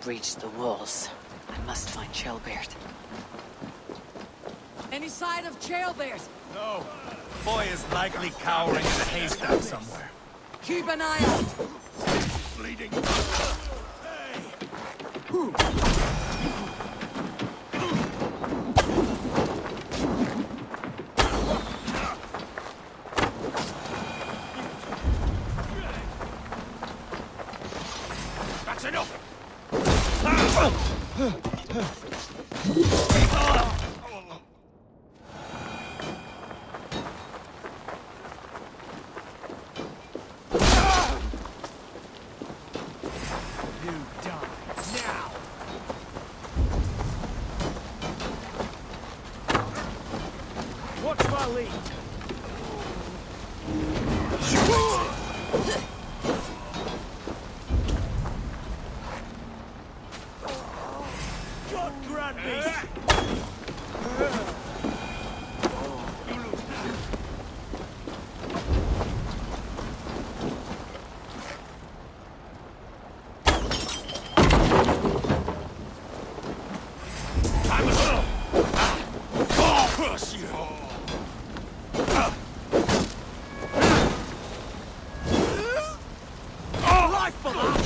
breached the walls. I must find Shelbeard. Any sign of Jailbeard? No. Boy is likely cowering in a haystack somewhere. Keep an eye out. Bleeding. That's enough. Watch my lead. God grant me. Curse you! Life for that.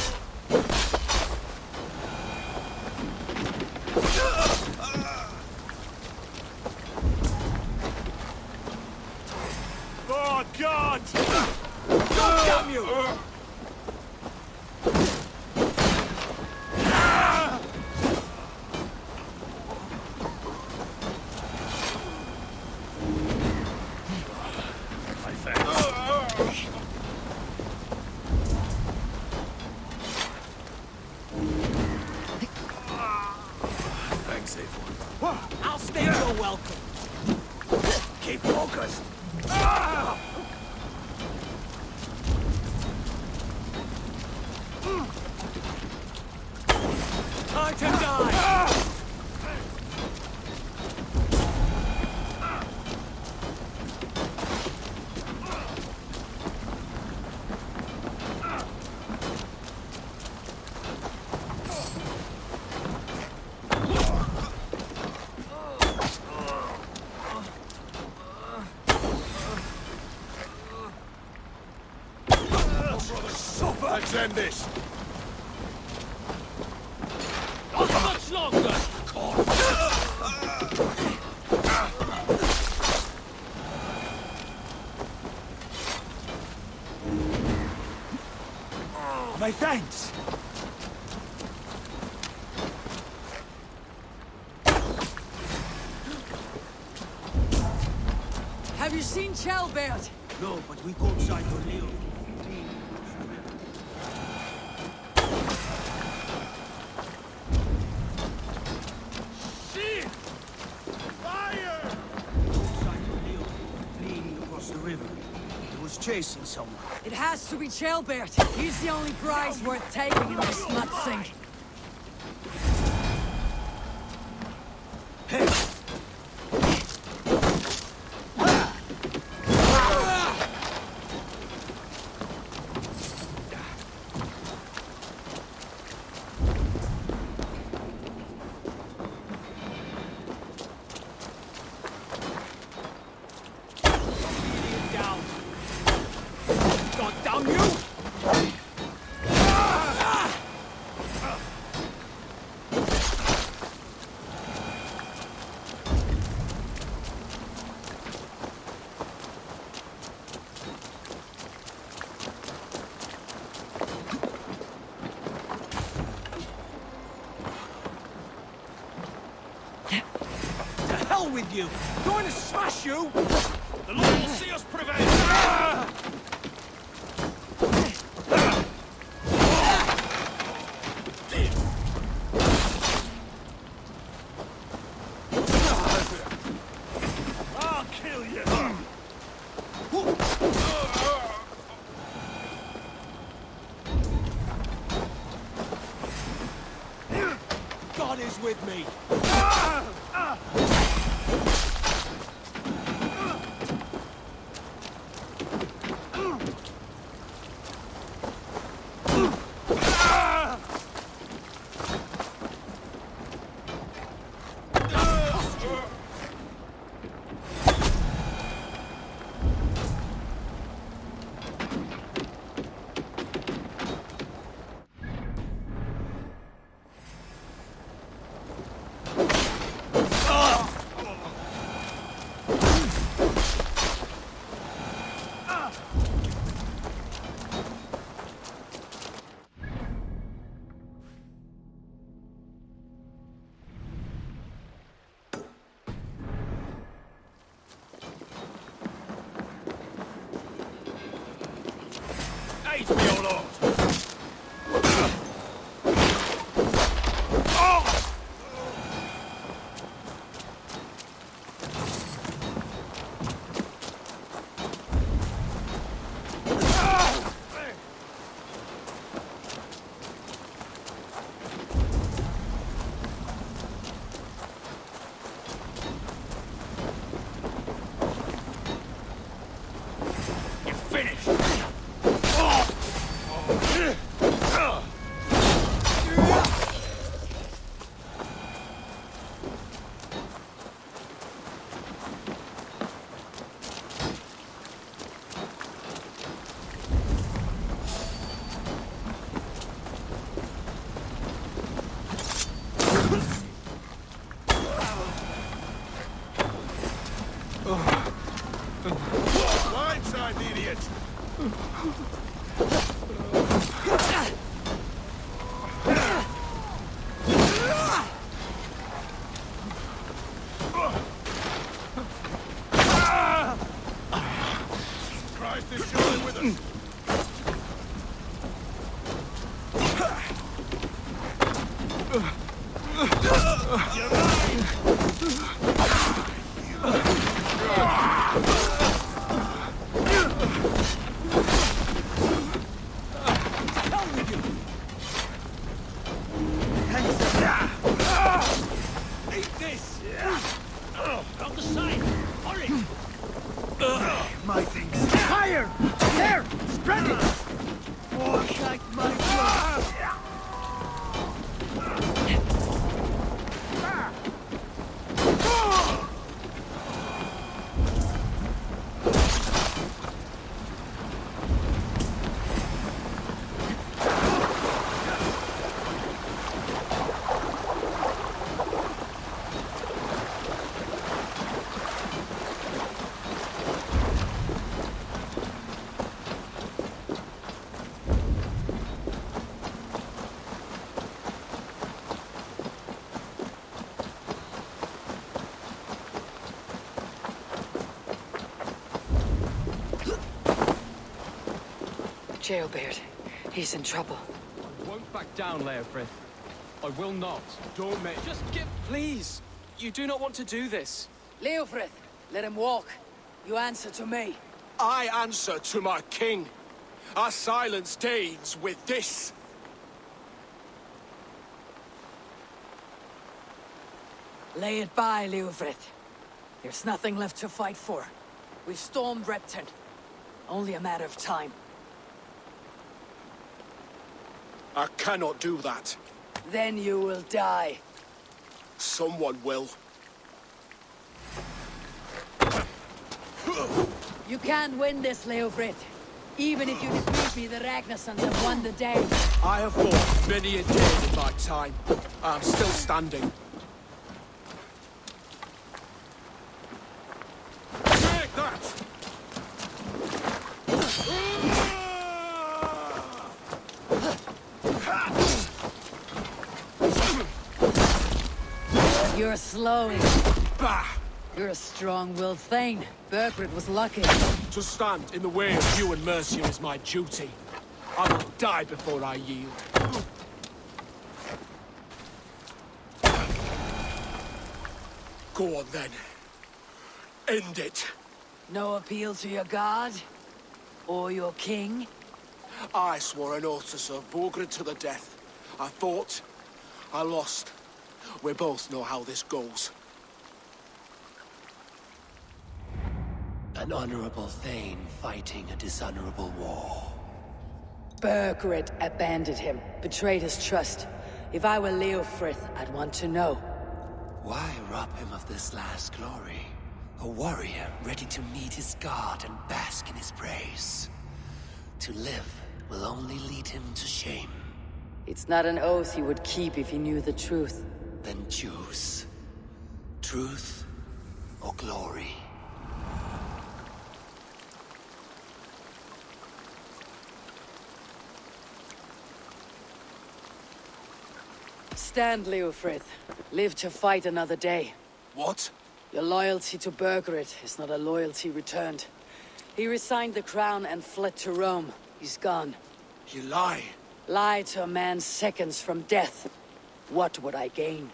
Oh, God! God damn you! Thanks, A1. I'll stay your welcome. Keep focused. Time to die. Let's end this. Not much longer. My thanks. Have you seen Shelbeard? No, but we go outside for Leo. Shit! Fire! Outside for Leo, fleeing across the river. He was chasing someone. It has to be Shelbeard. He's the only prize worth taking in this mud sink. Hey! Down. God damn you! To hell with you! Going to smash you! The Lord will see us prevail! I'll kill you! God is with me! Great, me, O Lord! Blindside, the idiot! Christ is surely with us! You're mine! Eat this! On the side! Hurry! My things. Fire! There! Spread it! Wash like my blood. Jailbird. He's in trouble. I won't back down, Leofrith. I will not. Don't make... Just give... Please! You do not want to do this. Leofrith, let him walk. You answer to me. I answer to my king. I silence Danes with this. Lay it by, Leofrith. There's nothing left to fight for. We've stormed Repton. Only a matter of time. I cannot do that. Then you will die. Someone will. You can't win this, Leofrith. Even if you defeat me, the Ragnarsons have won the day. I have fought many a day in my time. I am still standing. Take that! You're slowing. Bah! You're a strong-willed Thane. Berkred was lucky. To stand in the way of you and Mercia is my duty. I will die before I yield. Go on then. End it. No appeal to your god? Or your king? I swore an oath to serve Borgred to the death. I fought. I lost. We both know how this goes. An honorable Thane fighting a dishonorable war. Berkred abandoned him, betrayed his trust. If I were Leofrith, I'd want to know. Why rob him of this last glory? A warrior ready to meet his god and bask in his praise. To live will only lead him to shame. It's not an oath he would keep if he knew the truth. Then choose. Truth or glory. Stand, Leofrith. Live to fight another day. What? Your loyalty to Berkred is not a loyalty returned. He resigned the crown and fled to Rome. He's gone. You lie. Lie to a man seconds from death. What would I gain?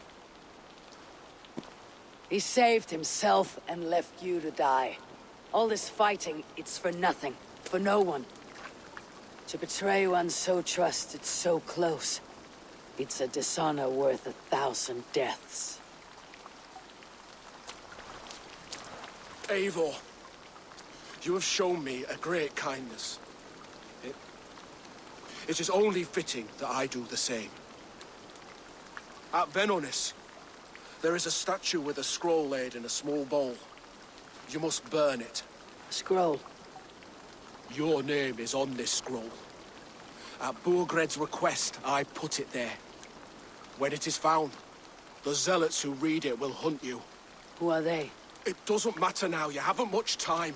He saved himself and left you to die. All this fighting, it's for nothing. For no one. To betray one so trusted, so close. It's a dishonor worth 1,000 deaths. Eivor, you have shown me a great kindness. It is only fitting that I do the same. At Benonis, there is a statue with a scroll laid in a small bowl. You must burn it. A scroll. Your name is on this scroll. At Burgred's request, I put it there. When it is found, the zealots who read it will hunt you. Who are they? It doesn't matter now, you haven't much time.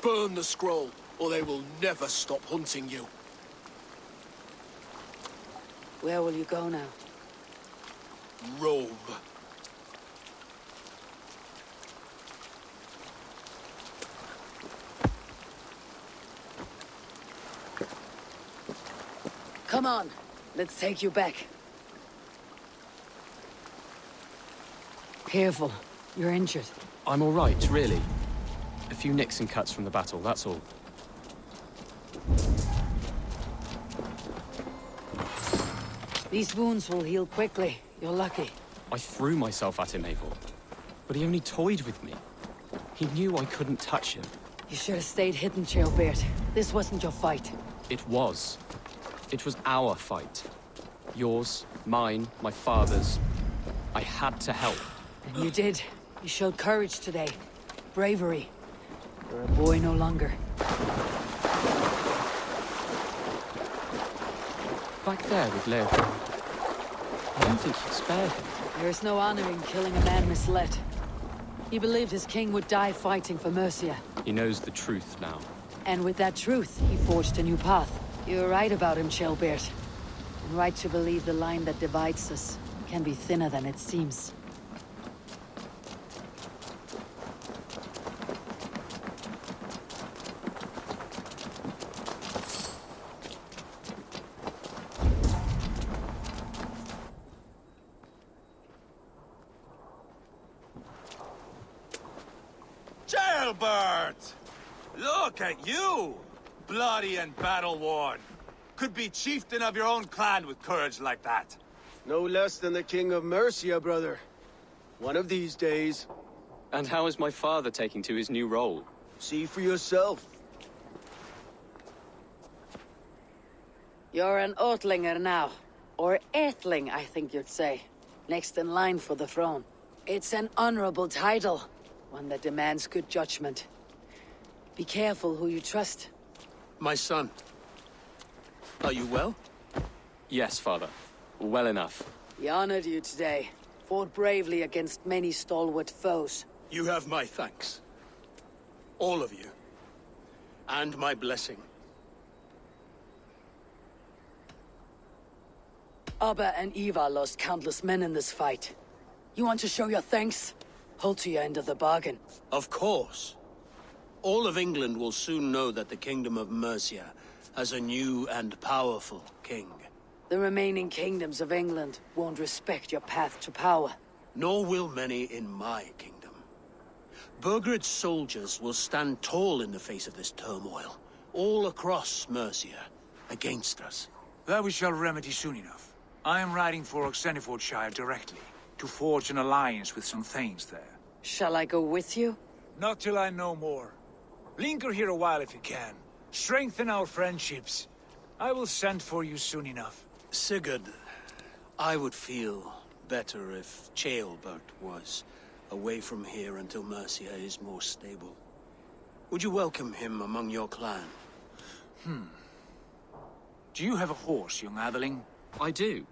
Burn the scroll, or they will never stop hunting you. Where will you go now? Rome. Come on, let's take you back. Careful, you're injured. I'm all right, really. A few nicks and cuts from the battle, that's all. These wounds will heal quickly. You're lucky. I threw myself at him, Eivor. But he only toyed with me. He knew I couldn't touch him. You should have stayed hidden, Chilbert. This wasn't your fight. It was. It was our fight. Yours, mine, my father's. I had to help. And you did. You showed courage today. Bravery. You're a boy no longer. Back there with Leofric. I don't think he'd spare him. There is no honor in killing a man misled. He believed his king would die fighting for Mercia. He knows the truth now. And with that truth, he forged a new path. You were right about him, Chilbert. And right to believe the line that divides us can be thinner than it seems. Jailbird! Look at you! Bloody and battle-worn. Could be chieftain of your own clan with courage like that. No less than the King of Mercia, brother. One of these days. And how is my father taking to his new role? See for yourself. You're an Oatlinger now. Or Aethling, I think you'd say. Next in line for the throne. It's an honorable title. One that demands good judgment. Be careful who you trust. My son. Are you well? Yes, father. Well enough. He honored you today. Fought bravely against many stalwart foes. You have my thanks. All of you. And my blessing. Abba and Eva lost countless men in this fight. You want to show your thanks? Hold to your end of the bargain. Of course. All of England will soon know that the Kingdom of Mercia has a new and powerful king. The remaining kingdoms of England won't respect your path to power. Nor will many in my kingdom. Burgred's soldiers will stand tall in the face of this turmoil, all across Mercia, against us. That we shall remedy soon enough. I am riding for Oxenfordshire directly, to forge an alliance with some thanes there. Shall I go with you? Not till I know more. Linger here a while if you can. Strengthen our friendships. I will send for you soon enough. Sigurd, I would feel better if Ceolbert was away from here until Mercia is more stable. Would you welcome him among your clan? Do you have a horse, young atheling? I do.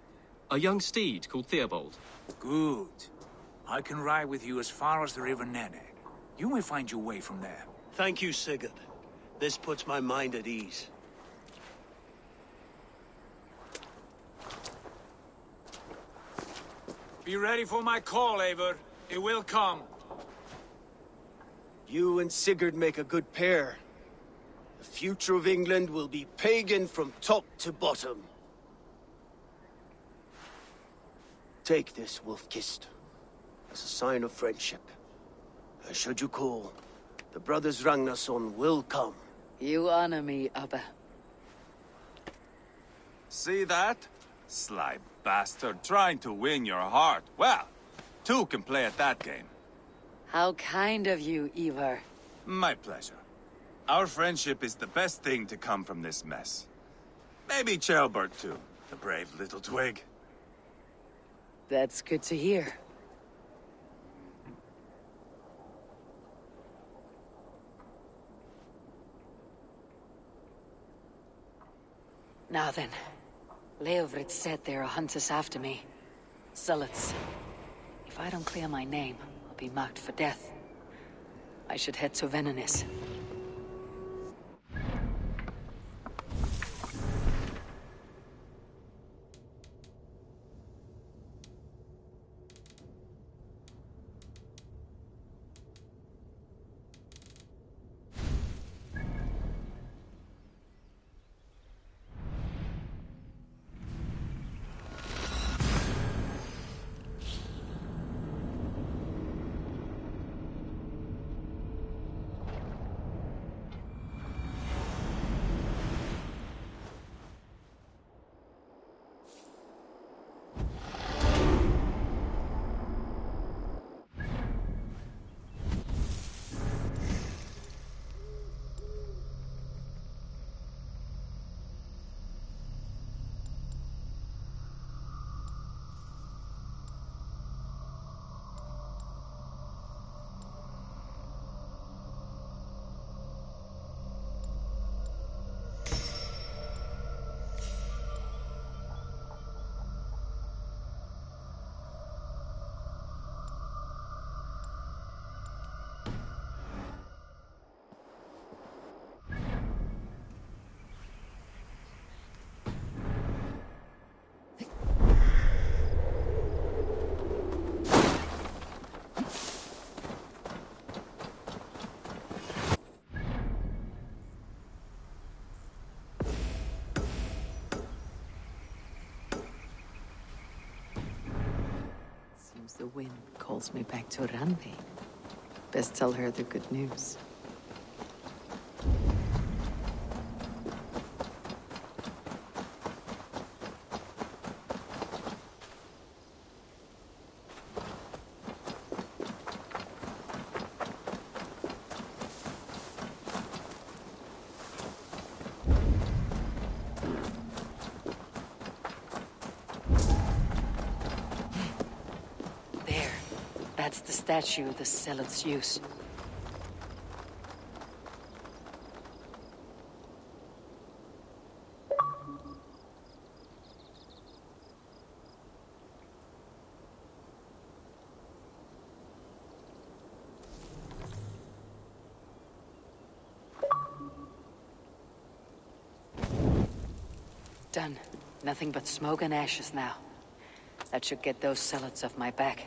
A young steed called Theobald. Good. I can ride with you as far as the River Nene. You may find your way from there. Thank you, Sigurd. This puts my mind at ease. Be ready for my call, Eivor. It will come. You and Sigurd make a good pair. The future of England will be pagan from top to bottom. Take this, Wolf-Kissed, as a sign of friendship. And should you call, the brothers Ragnarsson will come. You honor me, Abba. See that? Sly bastard trying to win your heart. Well, two can play at that game. How kind of you, Ivar. My pleasure. Our friendship is the best thing to come from this mess. Maybe Ceolbert too, the brave little twig. That's good to hear. Now then, Leofrid said there are hunters after me. Zealots. If I don't clear my name, I'll be marked for death. I should head to Venenis. The wind calls me back to Randi. Best tell her the good news. That's the statue the Zealots use. Done. Nothing but smoke and ashes now. That should get those Zealots off my back.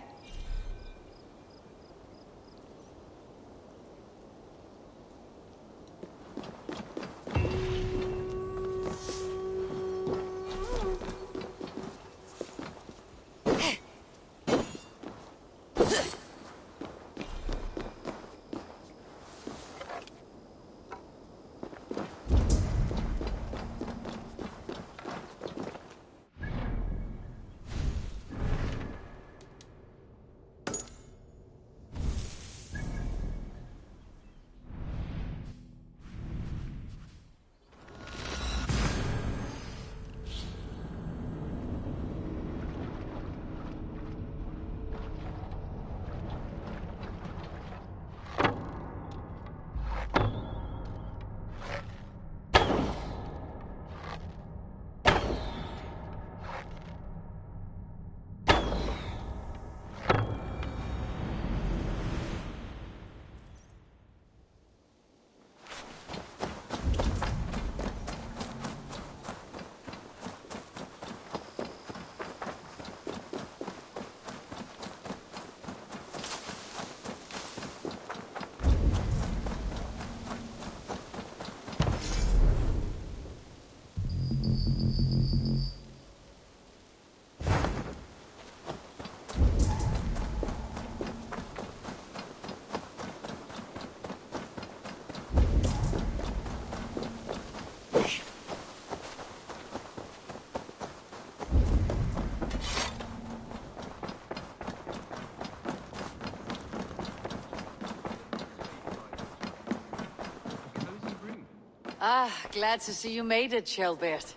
Ah, glad to see you made it, Shelbert.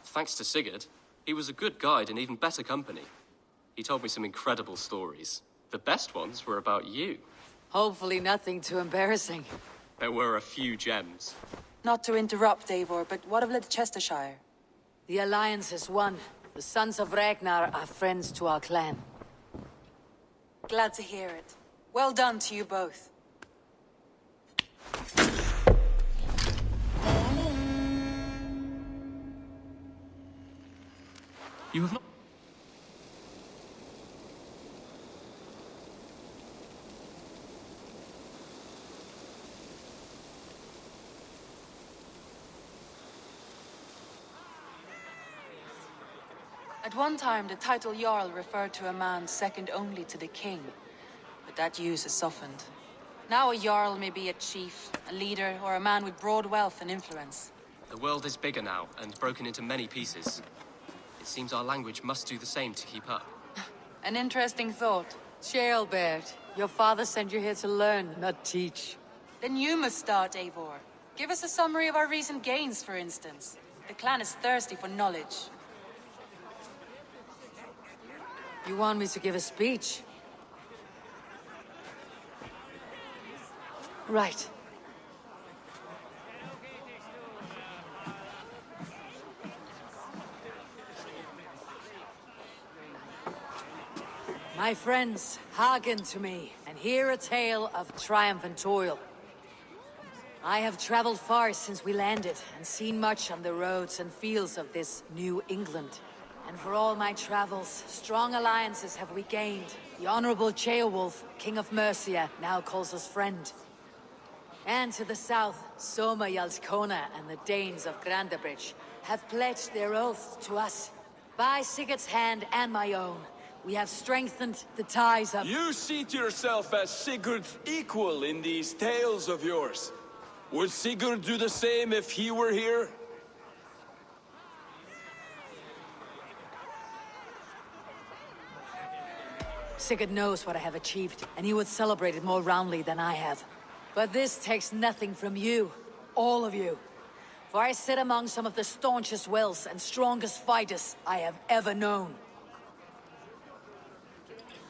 Thanks to Sigurd, he was a good guide and even better company. He told me some incredible stories. The best ones were about you. Hopefully nothing too embarrassing. There were a few gems. Not to interrupt, Eivor, but what of Leicestershire? The Alliance is won. The Sons of Ragnar are friends to our clan. Glad to hear it. Well done to you both. You have not... At one time, the title Jarl referred to a man second only to the king, but that use has softened. Now a Jarl may be a chief, a leader, or a man with broad wealth and influence. The world is bigger now, and broken into many pieces. It seems our language must do the same to keep up. An interesting thought. Shelbert, your father sent you here to learn, not teach. Then you must start, Eivor. Give us a summary of our recent gains, for instance. The clan is thirsty for knowledge. You want me to give a speech? Right. My friends, hearken to me, and hear a tale of triumph and toil. I have traveled far since we landed, and seen much on the roads and fields of this New England. And for all my travels, strong alliances have we gained. The Honorable Ceolwulf, King of Mercia, now calls us friend. And to the south, Soma Jarlskona and the Danes of Grandabridge have pledged their oath to us. By Sigurd's hand and my own, we have strengthened the ties of... You seat yourself as Sigurd's equal in these tales of yours. Would Sigurd do the same if he were here? Sigurd knows what I have achieved, and he would celebrate it more roundly than I have. But this takes nothing from you, all of you. For I sit among some of the staunchest wills and strongest fighters I have ever known.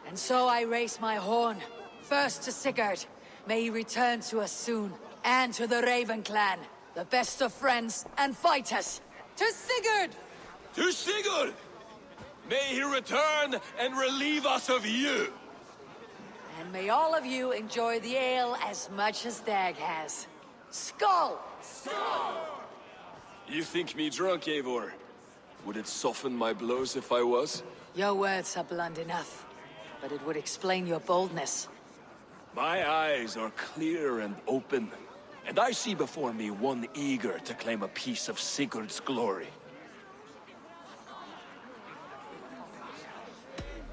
And so I raise my horn, first to Sigurd. May he return to us soon, and to the Raven clan, the best of friends and fighters. To Sigurd! To Sigurd! May he return and relieve us of you! And may all of you enjoy the ale as much as Dag has. Skull! You think me drunk, Eivor? Would it soften my blows if I was? Your words are blunt enough, but it would explain your boldness. My eyes are clear and open, and I see before me one eager to claim a piece of Sigurd's glory.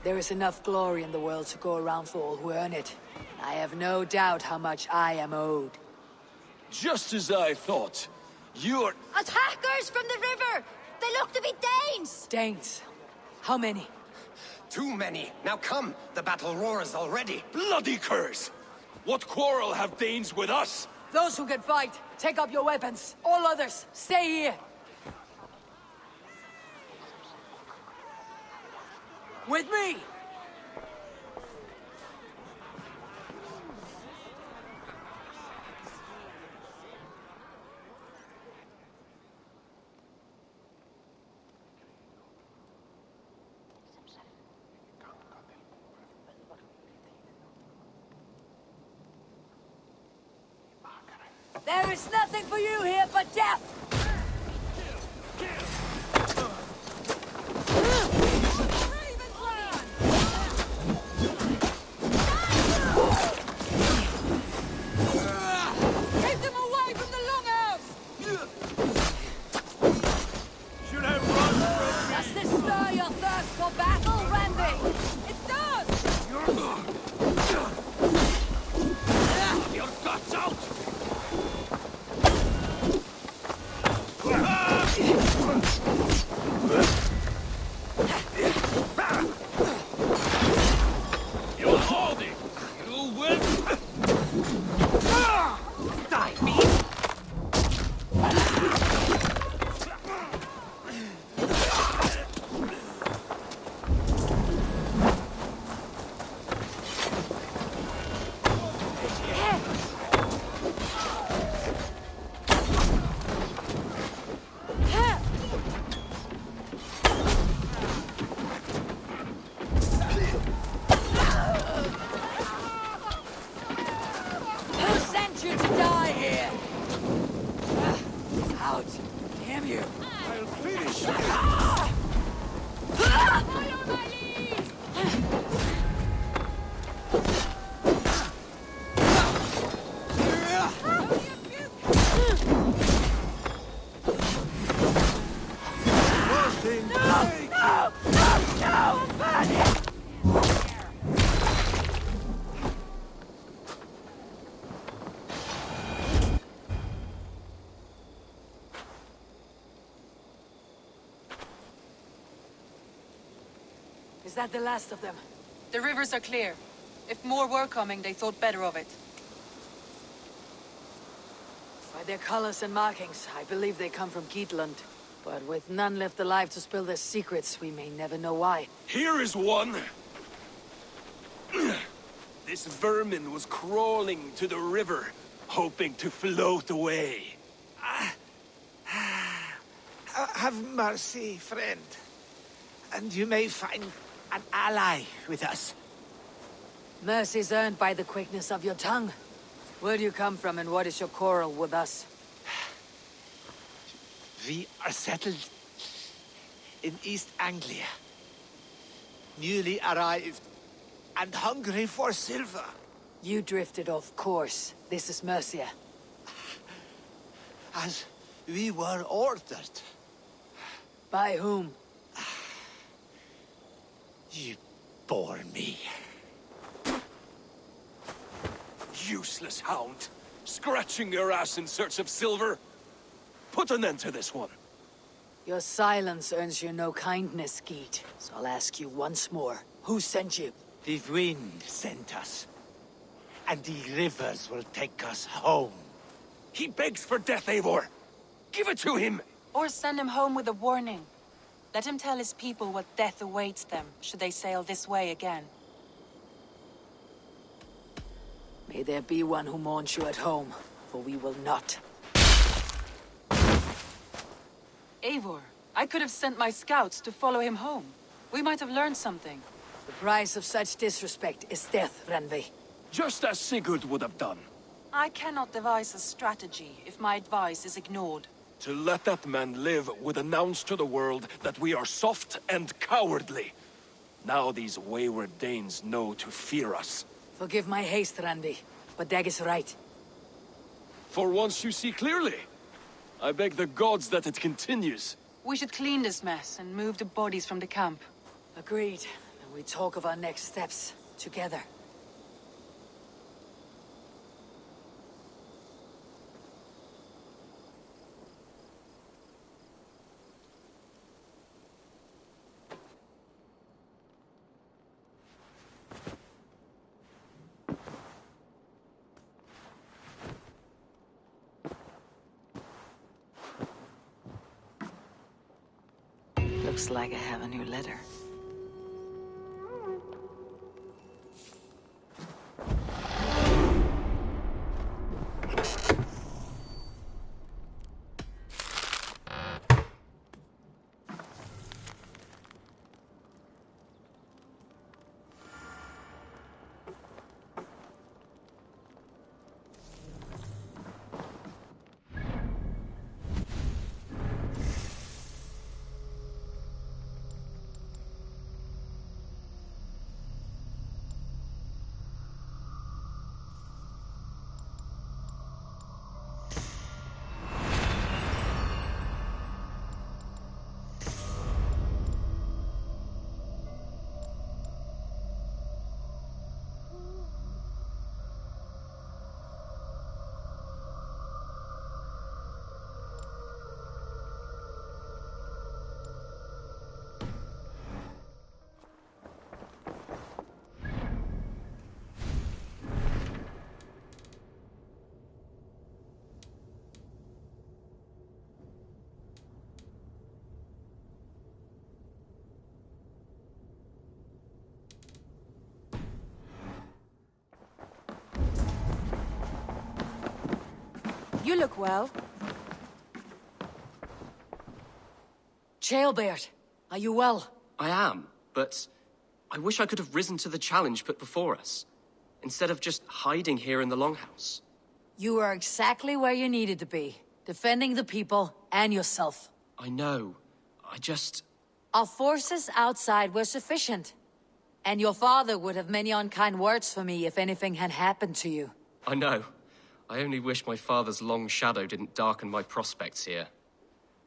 There is enough glory in the world to go around for all who earn it. I have no doubt how much I am owed. Just as I thought. You're... Attackers from the river! They look to be Danes! Danes? How many? Too many. Now come, the battle roars already. Bloody curse! What quarrel have Danes with us? Those who can fight, take up your weapons. All others, stay here. With me! There is nothing for you here but death! Take them away from the longhouse! Should have run from Does this stir your thirst for battle, Randy? It does! Your guts out! Is that the last of them? The rivers are clear. If more were coming, they thought better of it. By their colors and markings, I believe they come from Geatland. But with none left alive to spill their secrets, we may never know why. Here is one. This vermin was crawling to the river, hoping to float away. Have mercy, friend. And you may find an ally with us. Mercy's earned by the quickness of your tongue. Where do you come from and what is your quarrel with us? We are settled in East Anglia. Newly arrived and hungry for silver. You drifted off course. This is Mercia. As we were ordered. By whom? You bore me. Useless hound. Scratching your ass in search of silver. Put an end to this one. Your silence earns you no kindness, Geet. So I'll ask you once more. Who sent you? The wind sent us. And the rivers will take us home. He begs for death, Eivor. Give it to him. Or send him home with a warning. Let him tell his people what death awaits them, should they sail this way again. May there be one who mourns you at home, for we will not. Eivor, I could have sent my scouts to follow him home. We might have learned something. The price of such disrespect is death, Randvi. Just as Sigurd would have done. I cannot devise a strategy if my advice is ignored. To let that man live would announce to the world that we are soft and cowardly. Now these wayward Danes know to fear us. Forgive my haste, Randvi, but Dag is right. For once you see clearly. I beg the gods that it continues. We should clean this mess and move the bodies from the camp. Agreed. And we talk of our next steps, together. Looks like I have a new letter. You look well. Chaelbert, are you well? I am, but I wish I could have risen to the challenge put before us, instead of just hiding here in the Longhouse. You are exactly where you needed to be, defending the people and yourself. I know. I just... Our forces outside were sufficient. And your father would have many unkind words for me if anything had happened to you. I know. I only wish my father's long shadow didn't darken my prospects here.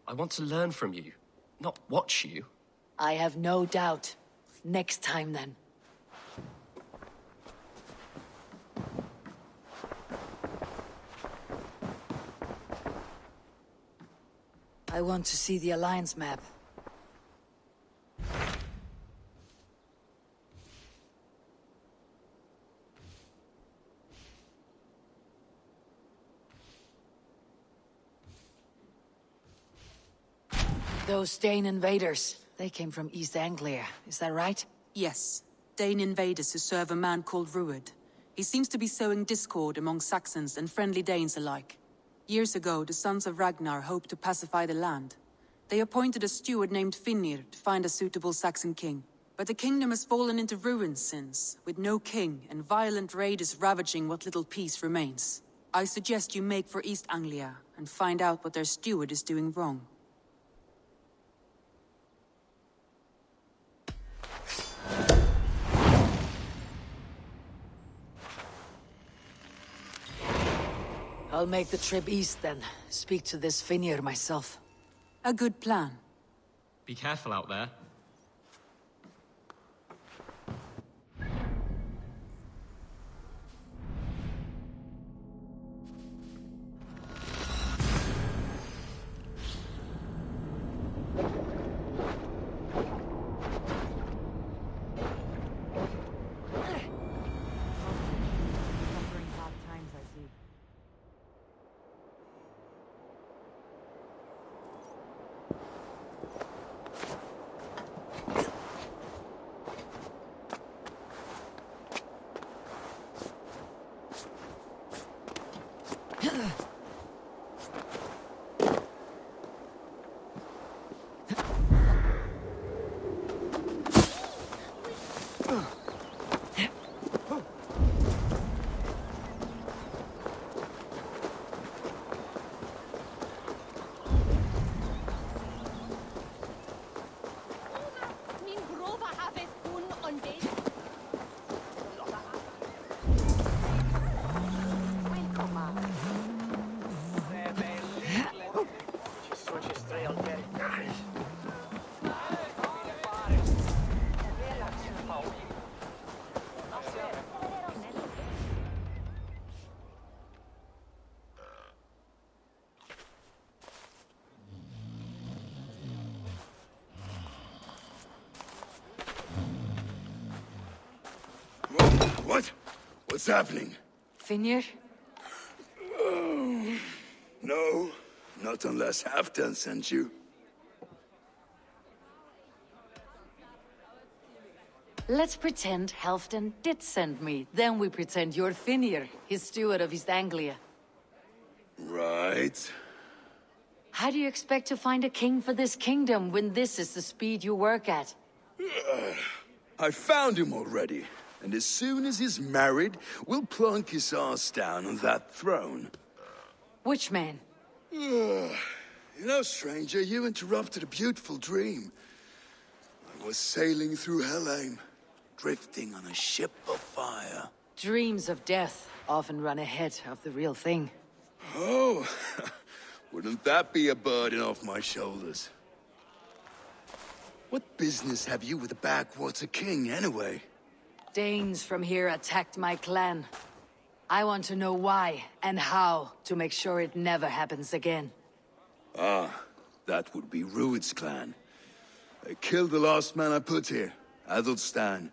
I want to learn from you, not watch you. I have no doubt. Next time, then. I want to see the Alliance map. Those Dane invaders, they came from East Anglia, is that right? Yes. Dane invaders who serve a man called Rued. He seems to be sowing discord among Saxons and friendly Danes alike. Years ago, the sons of Ragnar hoped to pacify the land. They appointed a steward named Finnir to find a suitable Saxon king. But the kingdom has fallen into ruins since, with no king and violent raiders ravaging what little peace remains. I suggest you make for East Anglia and find out what their steward is doing wrong. I'll make the trip east then. Speak to this Finnir myself. A good plan. Be careful out there. Min grova havet kun on det. What? What's happening? Finnir? No, not unless Halfdan sent you. Let's pretend Halfdan did send me. Then we pretend you're Finnir, his steward of East Anglia. Right. How do you expect to find a king for this kingdom when this is the speed you work at? I found him already. And as soon as he's married, we'll plunk his ass down on that throne. Which man? You know, stranger, you interrupted a beautiful dream. I was sailing through Helheim, drifting on a ship of fire. Dreams of death often run ahead of the real thing. Oh, wouldn't that be a burden off my shoulders? What business have you with the backwater king, anyway? Danes from here attacked my clan. I want to know why and how to make sure it never happens again. Ah, that would be Rued's clan. They killed the last man I put here, Adelstan.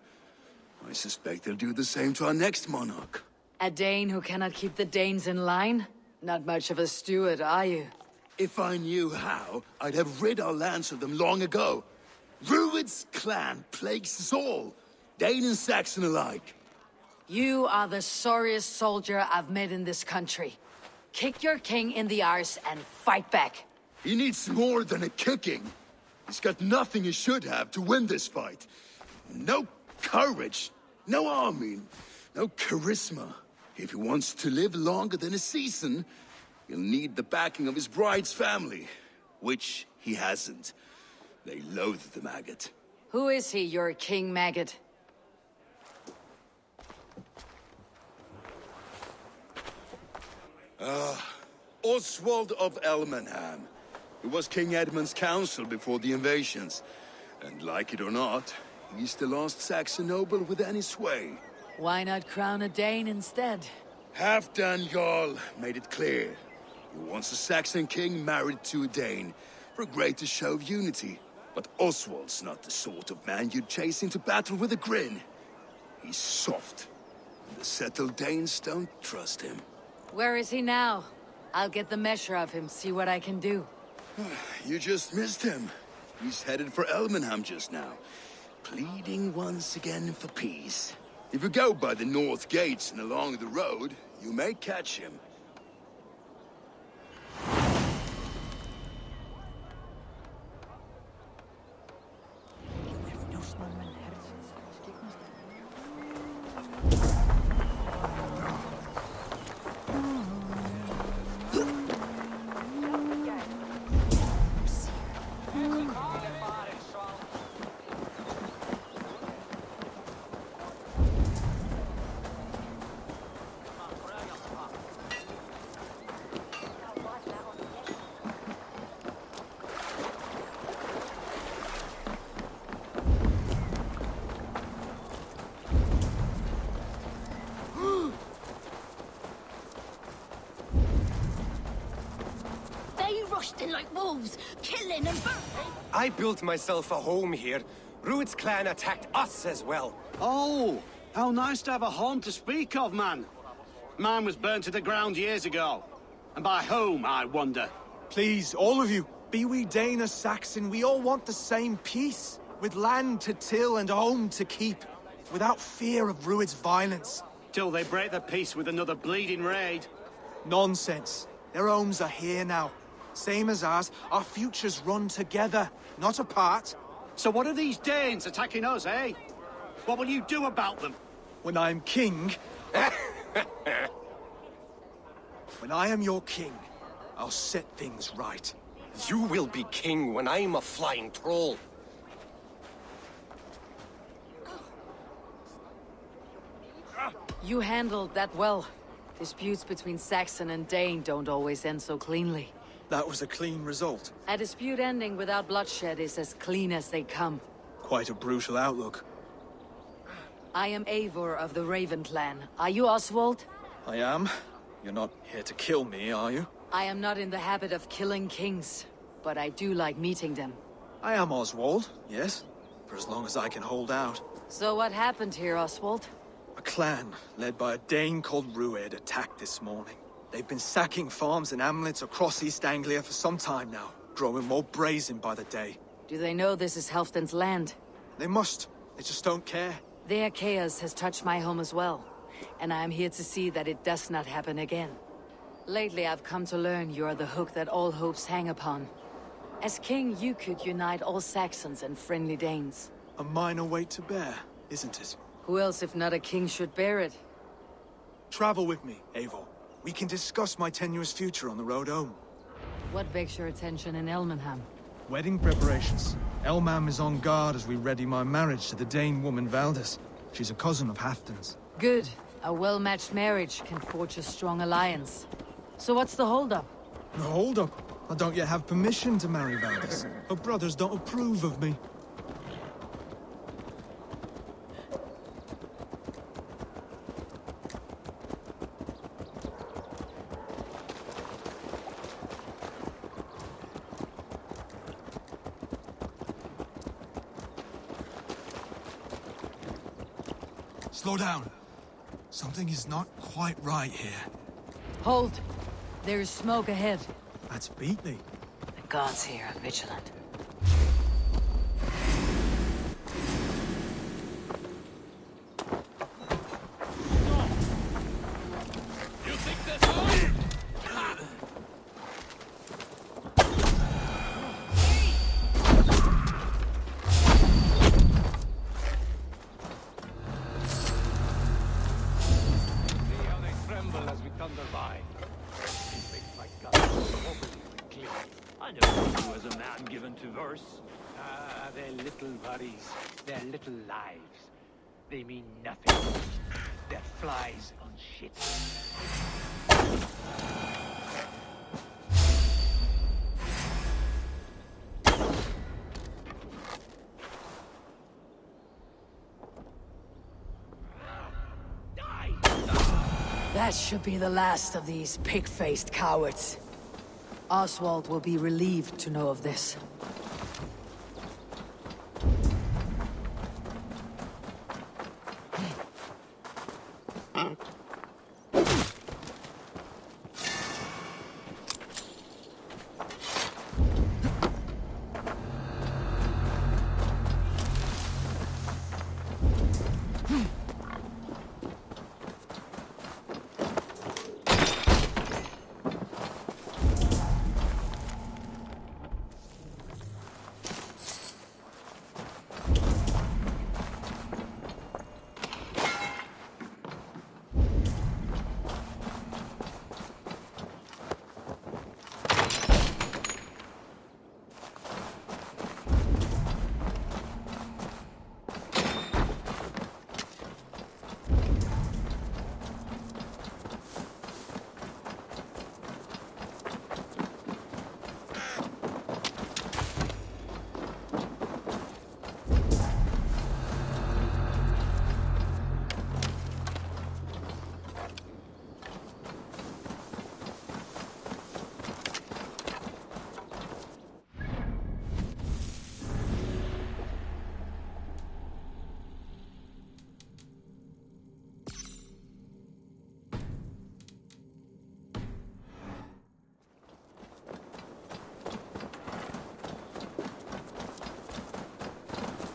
I suspect they'll do the same to our next monarch. A Dane who cannot keep the Danes in line? Not much of a steward, are you? If I knew how, I'd have rid our lands of them long ago. Rued's clan plagues us all, Dane and Saxon alike. You are the sorriest soldier I've met in this country. Kick your king in the arse and fight back. He needs more than a kicking. He's got nothing he should have to win this fight. No courage, no army, no charisma. If he wants to live longer than a season, he'll need the backing of his bride's family, which he hasn't. They loathe the maggot. Who is he, your king maggot? Oswald of Elmenham. He was King Edmund's counsel before the invasions. And like it or not, he's the last Saxon noble with any sway. Why not crown a Dane instead? Halfdan Jarl made it clear. He wants a Saxon king married to a Dane, for a greater show of unity. But Oswald's not the sort of man you'd chase into battle with a grin. He's soft, and the settled Danes don't trust him. Where is he now? I'll get the measure of him, see what I can do. You just missed him. He's headed for Elmenham just now, pleading once again for peace. If you go by the north gates and along the road, you may catch him. They rushed in like wolves, killing and burning. I built myself a home here. Rued's clan attacked us as well. Oh, how nice to have a home to speak of, man. Mine was burnt to the ground years ago. And by whom, I wonder? Please, all of you, be we Dane or Saxon, we all want the same peace. With land to till and home to keep. Without fear of Rued's violence. Till they break the peace with another bleeding raid. Nonsense. Their homes are here now. Same as ours, our futures run together, not apart. So what are these Danes attacking us, eh? What will you do about them? When I am king... When I am your king, I'll set things right. You will be king when I'm a flying troll. You handled that well. Disputes between Saxon and Dane don't always end so cleanly. That was a clean result. A dispute ending without bloodshed is as clean as they come. Quite a brutal outlook. I am Eivor of the Raven clan. Are you Oswald? I am. You're not here to kill me, are you? I am not in the habit of killing kings, but I do like meeting them. I am Oswald, yes. For as long as I can hold out. So what happened here, Oswald? A clan, led by a Dane called Rued, attacked this morning. They've been sacking farms and hamlets across East Anglia for some time now, growing more brazen by the day. Do they know this is Halfdan's land? They must. They just don't care. Their chaos has touched my home as well, and I am here to see that it does not happen again. Lately, I've come to learn you are the hook that all hopes hang upon. As king, you could unite all Saxons and friendly Danes. A minor weight to bear, isn't it? Who else, if not a king, should bear it? Travel with me, Eivor. We can discuss my tenuous future on the road home. What begs your attention in Elmenham? Wedding preparations. Elmam is on guard as we ready my marriage to the Dane woman Valdis. She's a cousin of Halfdan's. Good. A well-matched marriage can forge a strong alliance. So what's the holdup? No, hold up. I don't yet have permission to marry Valdis. Her brothers don't approve of me. Slow down. Something is not quite right here. Hold. There is smoke ahead. That's Beatley. The gods here are vigilant. Their little worries, their little lives. They mean nothing. They're flies on shit. That should be the last of these pig-faced cowards. Oswald will be relieved to know of this.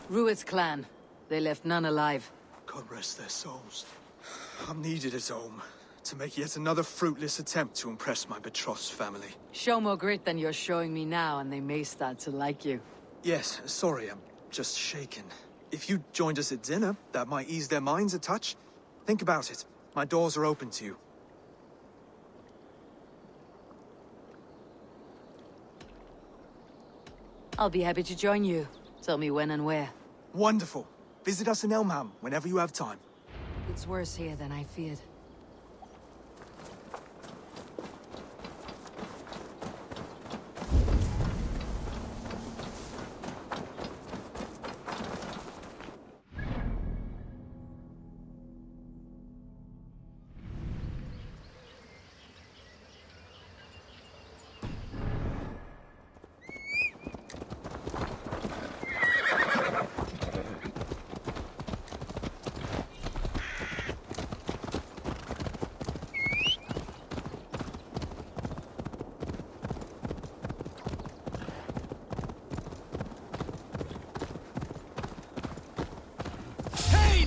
Rued's clan. They left none alive. God rest their souls. I'm needed at home to make yet another fruitless attempt to impress my betrothed's family. Show more grit than you're showing me now, and they may start to like you. Yes, sorry, I'm just shaken. If you joined us at dinner, that might ease their minds a touch. Think about it. My doors are open to you. I'll be happy to join you. Tell me when and where. Wonderful. Visit us in Elmham whenever you have time. It's worse here than I feared.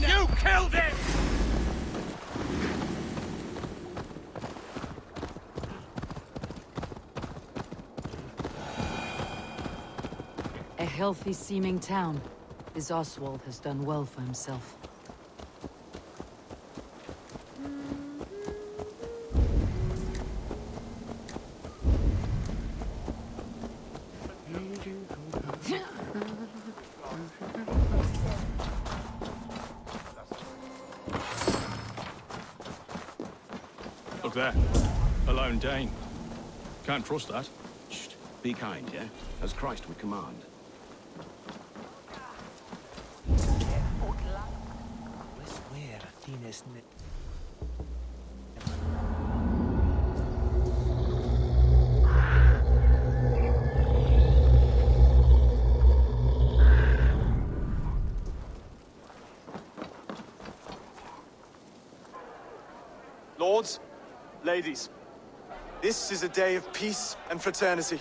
You killed him! A healthy-seeming town. This Oswald has done well for himself. Look there. A lone Dane. Can't trust that. Shh. Be kind, yeah? As Christ would command. Lords, ladies, this is a day of peace and fraternity.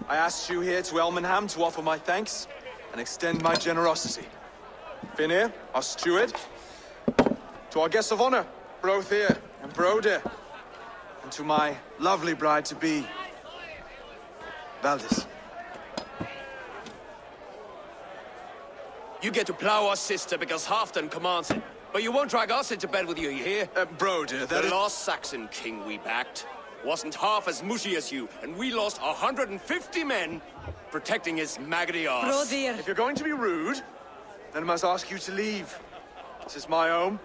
I asked you here to Elmenham to offer my thanks and extend my generosity. Finir, our steward, to our guests of honor, Brothir and Broder, and to my lovely bride-to-be, Valdis. You get to plow our sister because Halfdan commands it. But you won't drag us into bed with you hear? Broder, the lost Saxon king we backed wasn't half as mushy as you, and we lost 150 men protecting his maggoty arse. If you're going to be rude, then I must ask you to leave. This is my home.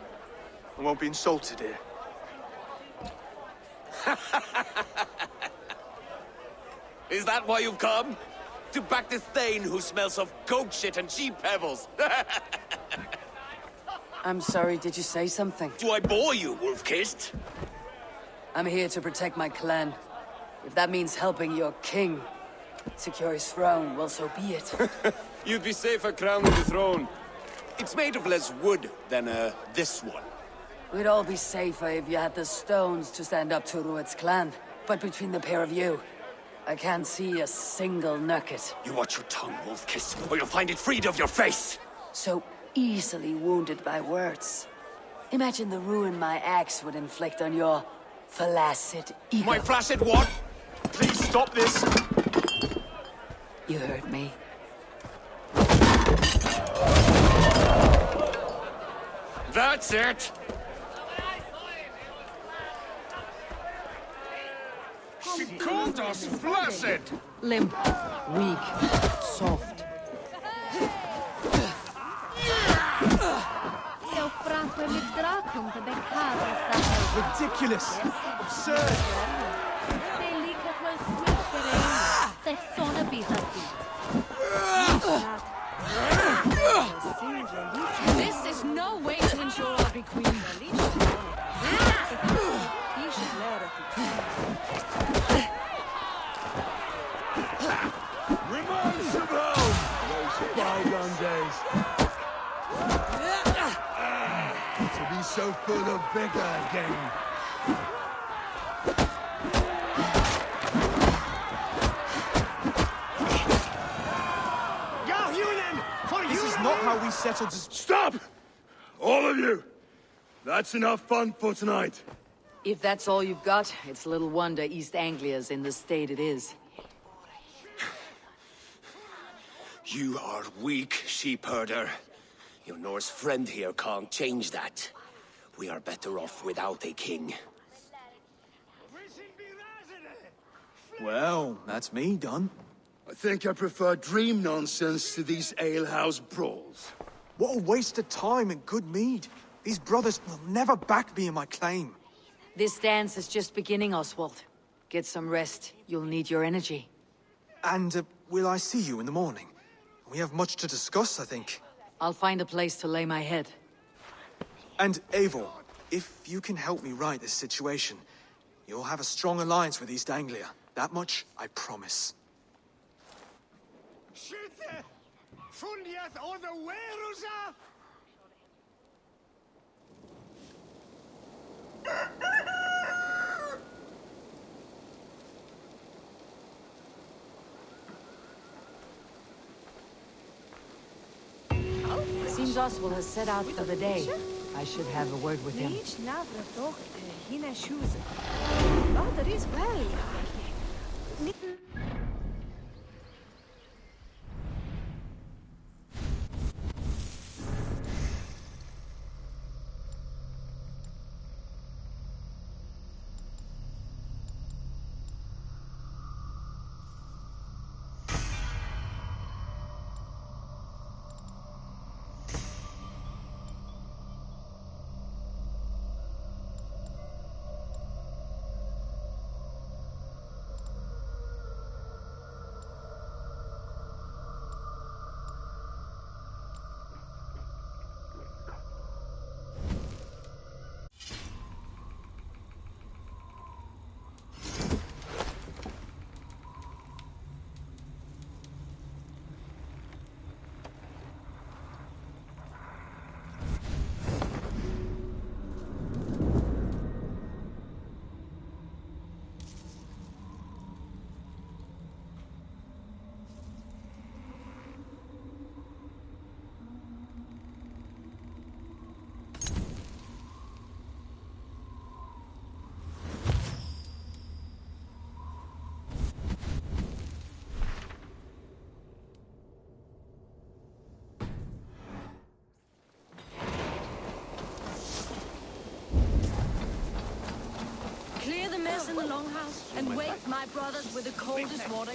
I won't be insulted here. Is that why you've come? To back this Thane who smells of goat shit and sheep pebbles? I'm sorry, did you say something? Do I bore you, wolf-kissed? I'm here to protect my clan. If that means helping your king secure his throne, well, so be it. You'd be safer crowning the throne. It's made of less wood than, this one. We'd all be safer if you had the stones to stand up to Rued's clan. But between the pair of you, I can't see a single nugget. You watch your tongue, Wolf-Kiss, or you'll find it freed of your face! So easily wounded by words. Imagine the ruin my axe would inflict on your flaccid ego. My flaccid what? Please stop this! You heard me. That's it! She called us flaccid! Limp, weak, soft. Ridiculous! Absurd! This is no way to ensure I'll be queen. Remarkable! Those bygone days. To be so full of vigor again. This is not how we settled this. Stop! All of you! That's enough fun for tonight. If that's all you've got, it's little wonder East Anglia's in the state it is. You are weak, sheep herder. Your Norse friend here can't change that. We are better off without a king. Well, that's me done. I think I prefer dream nonsense to these alehouse brawls. What a waste of time and good mead. These brothers will never back me in my claim. This dance is just beginning, Oswald. Get some rest. You'll need your energy. And will I see you in the morning? We have much to discuss, I think. I'll find a place to lay my head. And Eivor, if you can help me right this situation, you'll have a strong alliance with East Anglia. That much, I promise. Seems Oswald has set out for the day. I should have a word with him. Clear the mess in the longhouse and wake my brothers with the coldest water.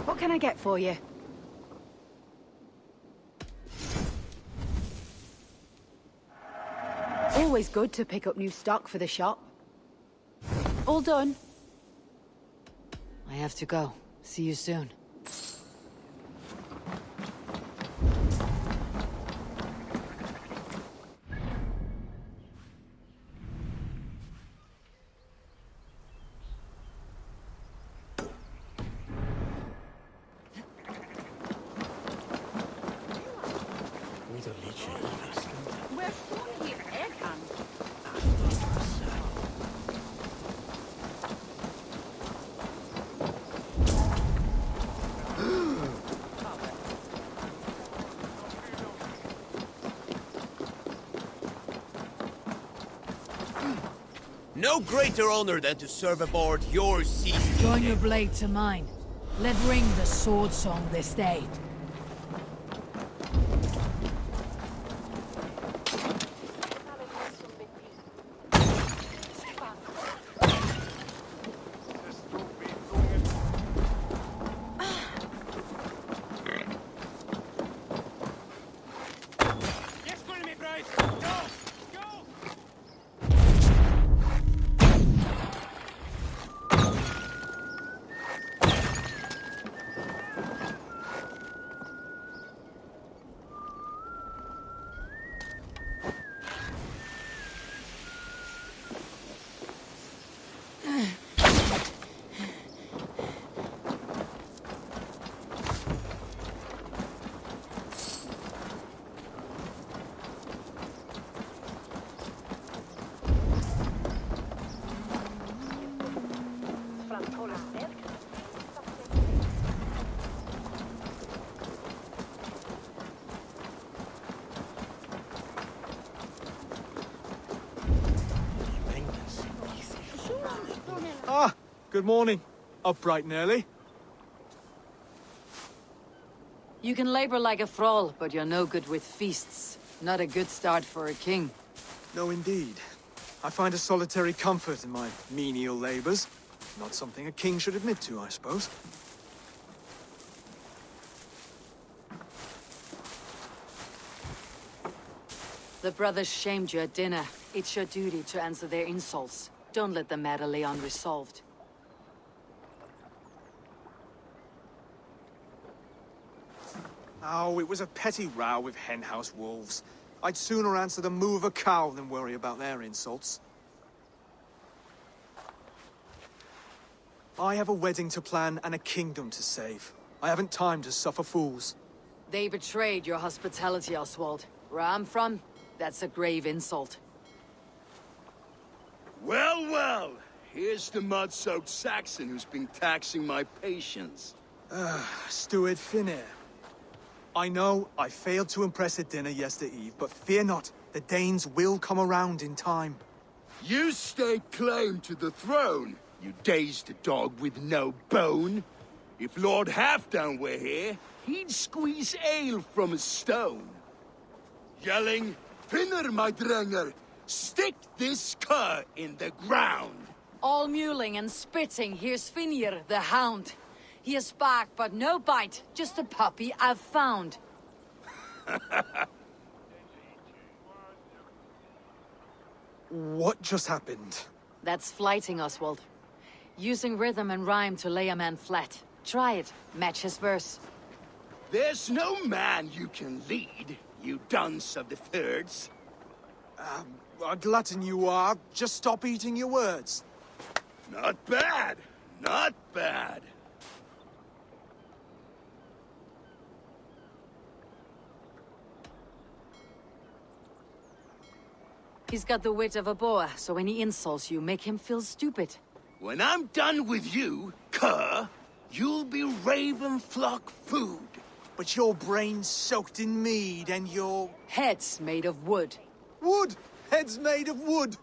What can I get for you? Always good to pick up new stock for the shop. All done. I have to go. See you soon. No greater honor than to serve aboard your sea. Join your blade to mine. Let ring the sword song this day. Ah, good morning. Up bright and early. You can labor like a thrall, but you're no good with feasts. Not a good start for a king. No, indeed. I find a solitary comfort in my menial labors. Not something a king should admit to, I suppose. The brothers shamed you at dinner. It's your duty to answer their insults. Don't let the matter lay unresolved. Oh, it was a petty row with henhouse wolves. I'd sooner answer the moo of a cow than worry about their insults. I have a wedding to plan and a kingdom to save. I haven't time to suffer fools. They betrayed your hospitality, Oswald. Where I'm from, that's a grave insult. Well, well. Here's the mud-soaked Saxon who's been taxing my patience. Steward Finnair. I know I failed to impress at dinner yesterday eve, but fear not, the Danes will come around in time. You stake claim to the throne, you dazed dog with no bone. If Lord Halfdown were here, he'd squeeze ale from a stone. Yelling, Finner, my drenger, stick this cur in the ground. All mewling and spitting, here's Finir, the hound. He has bark, but no bite, just a puppy I've found. What just happened? That's flighting, Oswald. Using rhythm and rhyme to lay a man flat. Try it, match his verse. There's no man you can lead, you dunce of the thirds. A glutton you are. Just stop eating your words. Not bad, not bad. He's got the wit of a boa, so when he insults you, make him feel stupid. When I'm done with you, cur, you'll be raven flock food. But your brain's soaked in mead and your... Head's made of wood. Wood! Head's made of wood!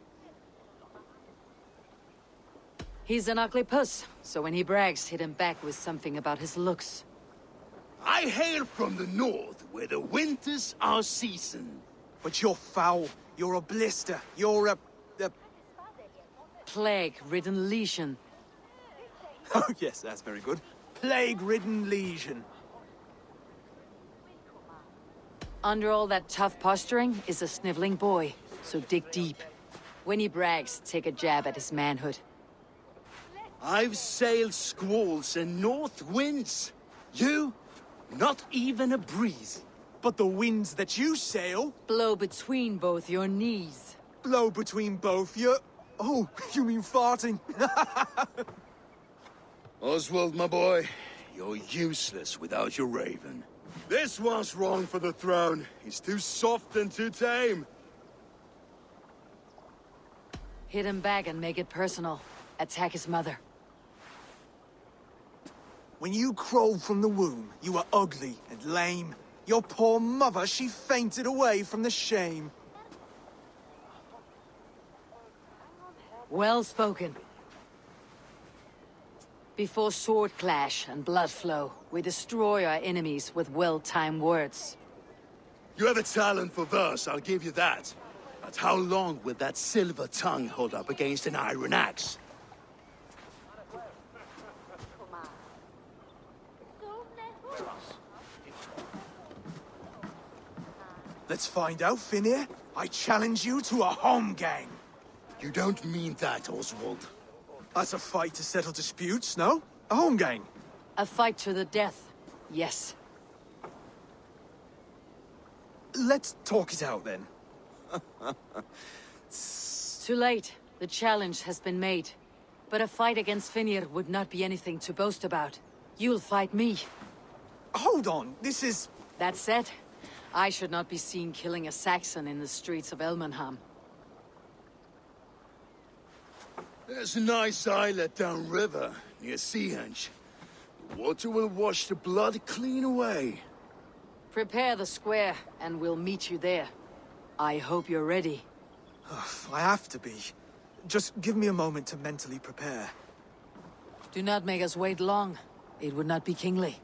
He's an ugly puss, so when he brags, hit him back with something about his looks. I hail from the north, where the winters are seasoned. But you're foul. You're a blister. You're a... Plague-ridden lesion. Oh, yes, that's very good. Plague-ridden lesion. Under all that tough posturing is a sniveling boy, so dig deep. When he brags, take a jab at his manhood. I've sailed squalls and north winds. You, not even a breeze. But the winds that you sail... Blow between both your knees. Blow between both your... Oh, you mean farting? Oswald, my boy, you're useless without your raven. This one's wrong for the throne. He's too soft and too tame. Hit him back and make it personal. Attack his mother. When you crawled from the womb, you were ugly and lame. Your poor mother, she fainted away from the shame. Well spoken. Before sword clash and blood flow, we destroy our enemies with well-timed words. You have a talent for verse, I'll give you that. But how long will that silver tongue hold up against an iron axe? Let's find out, Finir. I challenge you to a home gang. You don't mean that, Oswald. That's a fight to settle disputes, no? A home gang. A fight to the death, yes. Let's talk it out, then. Too late. The challenge has been made. But a fight against Finir would not be anything to boast about. You'll fight me. Hold on, this is... That said, I should not be seen killing a Saxon in the streets of Elmenham. There's a nice islet downriver, near Seahenge. The water will wash the blood clean away. Prepare the square, and we'll meet you there. I hope you're ready. I have to be. Just give me a moment to mentally prepare. Do not make us wait long. It would not be kingly.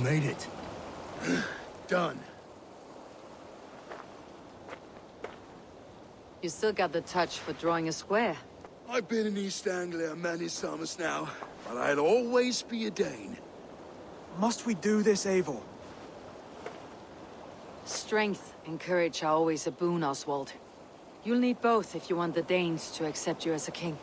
Made it. Done. You still got the touch for drawing a square. I've been in East Anglia many summers now, but I'll always be a Dane. Must we do this, Eivor? Strength and courage are always a boon, Oswald. You'll need both if you want the Danes to accept you as a king.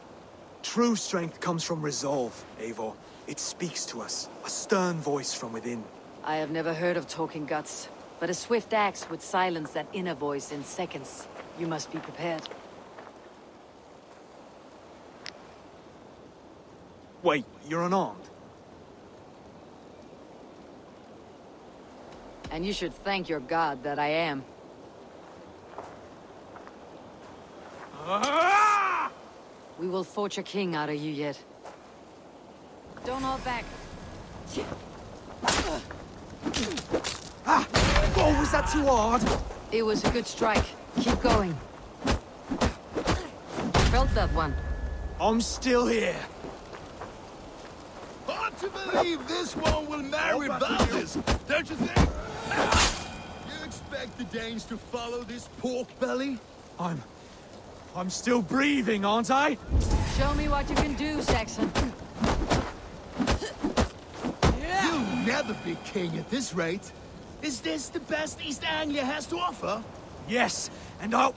True strength comes from resolve, Eivor. It speaks to us, a stern voice from within. I have never heard of talking guts, but a swift axe would silence that inner voice in seconds. You must be prepared. Wait, you're unarmed? And you should thank your god that I am. We will forge a king out of you yet. Don't hold back. Oh, was that too hard? It was a good strike. Keep going. Felt that one. I'm still here. Hard to believe this one will marry Valdis, don't you think? You expect the Danes to follow this pork belly? I'm still breathing, aren't I? Show me what you can do, Saxon. You'll never be king at this rate. Is this the best East Anglia has to offer? Yes, and I'll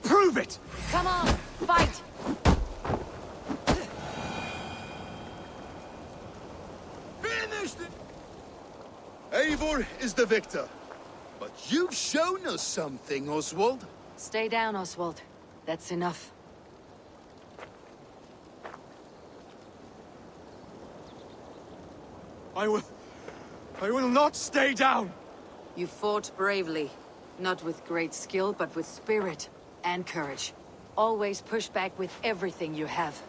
prove it! Come on, fight! Finished it! Eivor is the victor. But you've shown us something, Oswald. Stay down, Oswald. That's enough. I will not stay down! You fought bravely. Not with great skill, but with spirit and courage. Always push back with everything you have.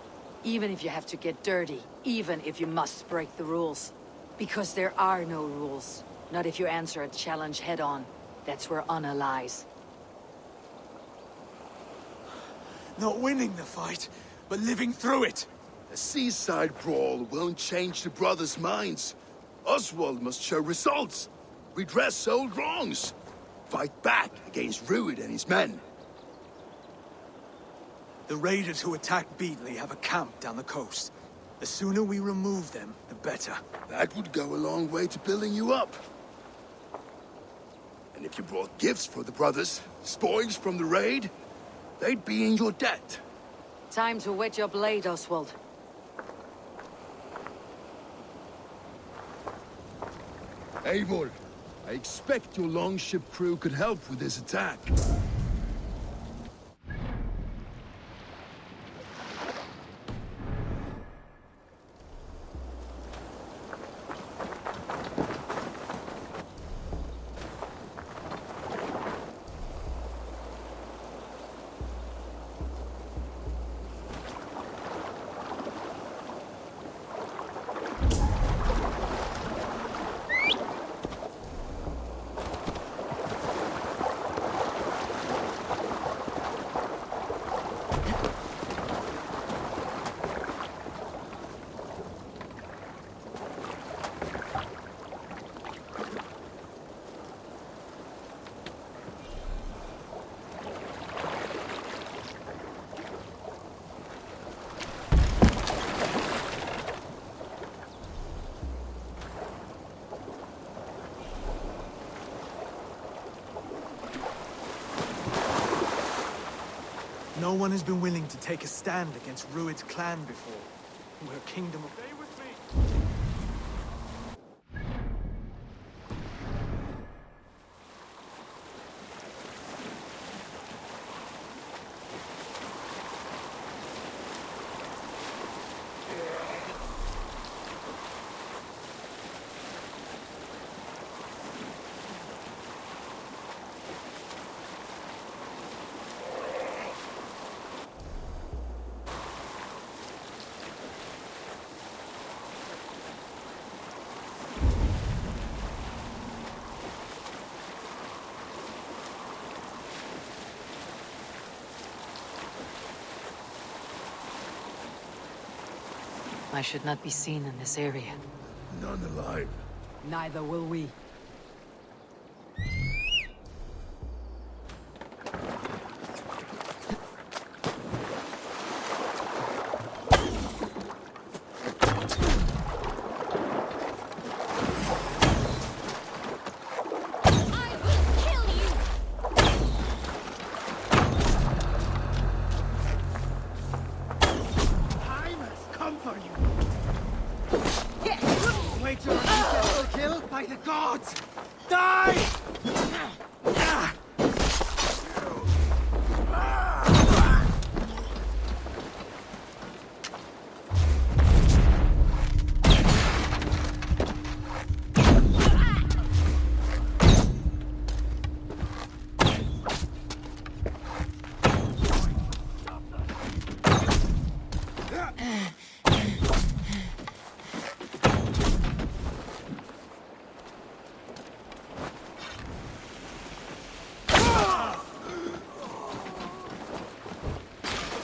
Even if you have to get dirty. Even if you must break the rules. Because there are no rules. Not if you answer a challenge head-on. That's where honor lies. Not winning the fight, but living through it. A seaside brawl won't change the brothers' minds. Oswald must show results. Redress old wrongs. Fight back against Rued and his men. The raiders who attacked Beatley have a camp down the coast. The sooner we remove them, the better. That would go a long way to building you up. And if you brought gifts for the brothers, spoils from the raid, they'd be in your debt. Time to wet your blade, Oswald. Eivor, I expect your longship crew could help with this attack. No one has been willing to take a stand against Rued's clan before. We're a kingdom of... Stay with me! I should not be seen in this area. None alive. Neither will we. Wait till you get the kill by the gods! Die!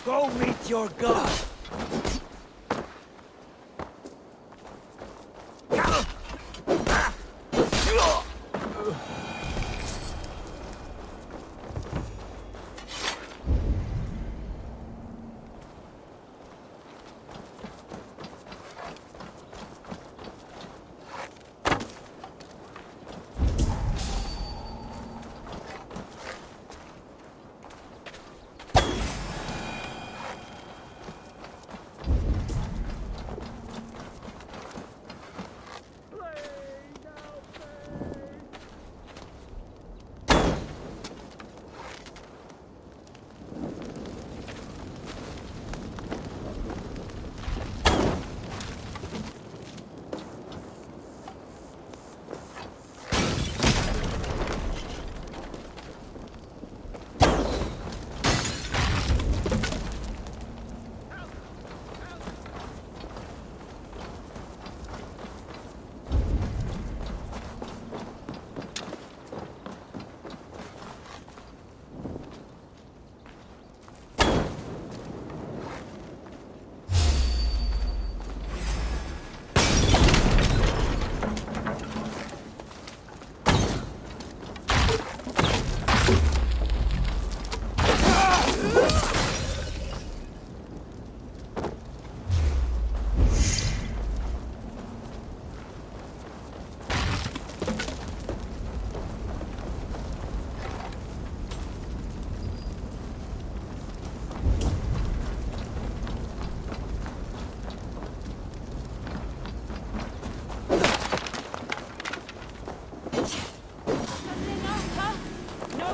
Go meet your god!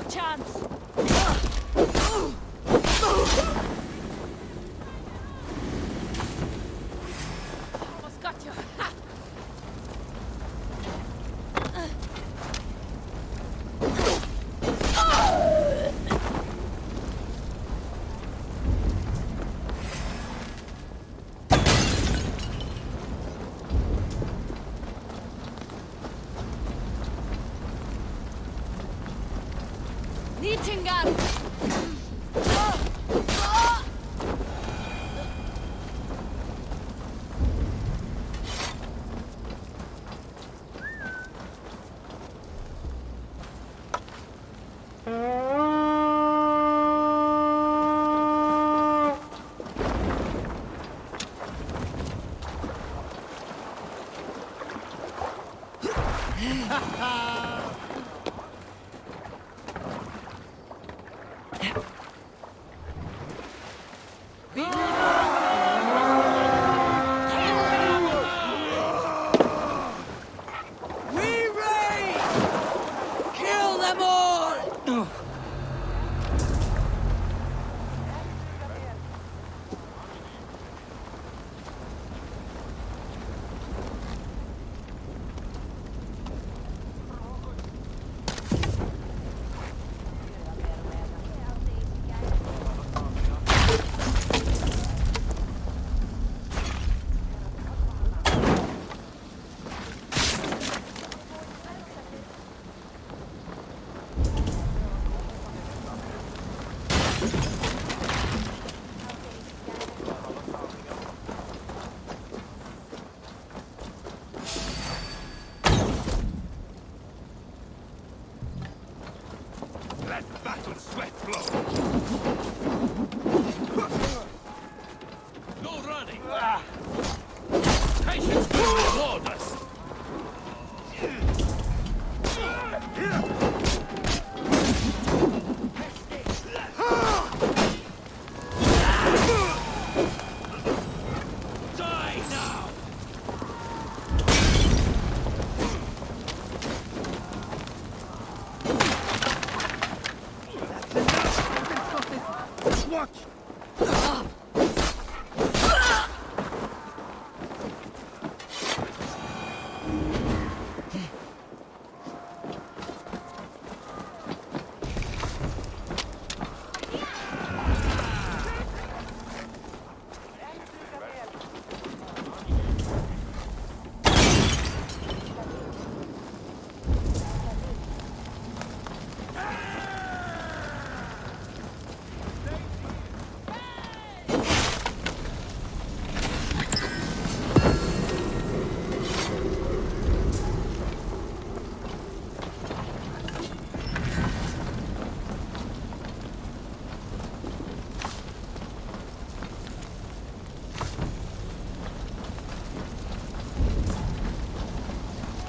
chance. Almost got you. Ha! Nitingan! Let battle sweat flow. No running. Patience will reward us. Die now. Watch!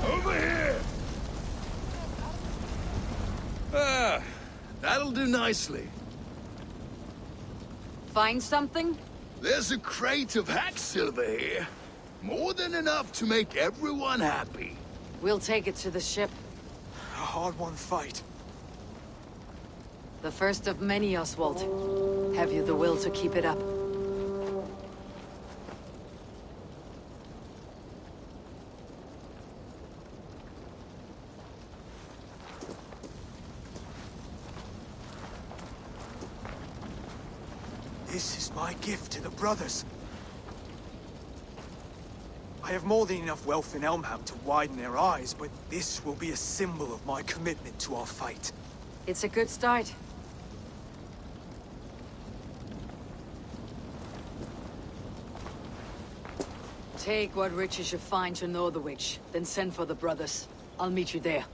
Over here! Ah, that'll do nicely. Find something? There's a crate of hack silver here. More than enough to make everyone happy. We'll take it to the ship. A hard-won fight. The first of many, Oswald. Have you the will to keep it up? This is my gift to the brothers. I have more than enough wealth in Elmham to widen their eyes, but this will be a symbol of my commitment to our fight. It's a good start. Take what riches you find to Northwich, then send for the brothers. I'll meet you there.